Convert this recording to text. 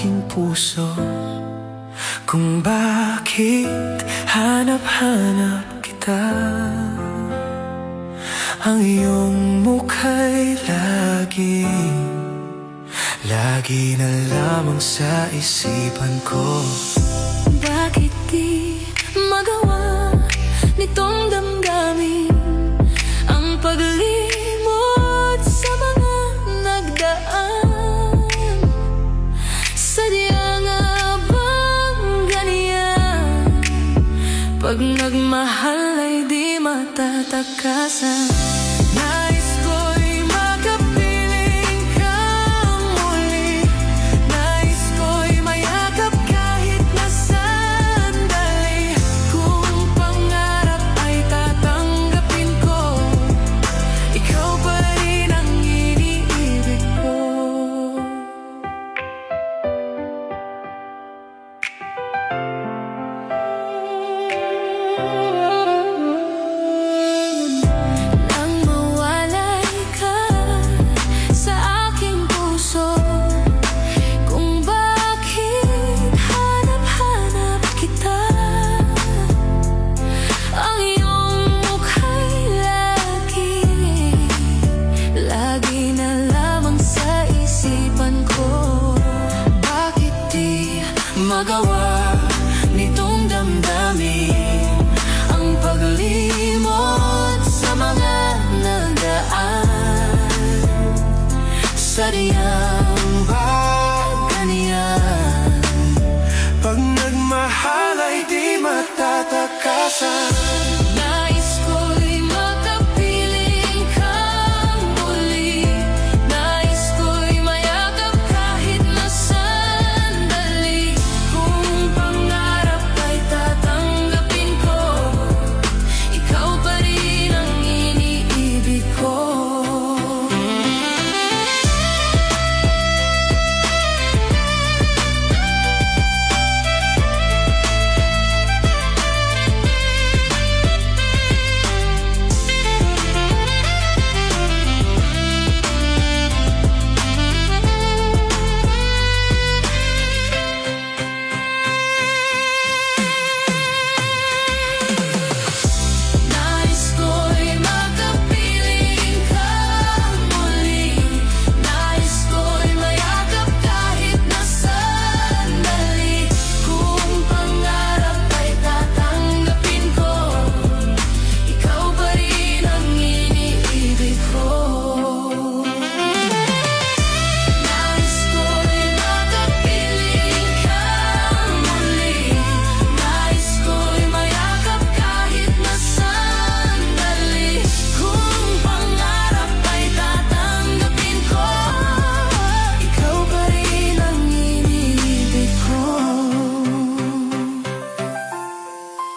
aking puso kung bakit hanap-hanap kita. Ang iyong mukha'y lagi na lamang sa isipan ko. Bakit di magawa nitong damdamin ang paglimot sa mga nagdaan? Sadya nga bang ganyan? Pag nagmahal ay di matatakasan. Nais ko'y makapiling ka muli. Nais ko'y mayakap kahit na sandali. Kung pangarap ay tatanggapin ko, ikaw pa rin ang iniibig ko. Nang mawalay ka sa aking puso, kung bakit hanap-hanap kita. Ang iyong mukha'y lagi na lamang sa isipan ko. Bakit di magawa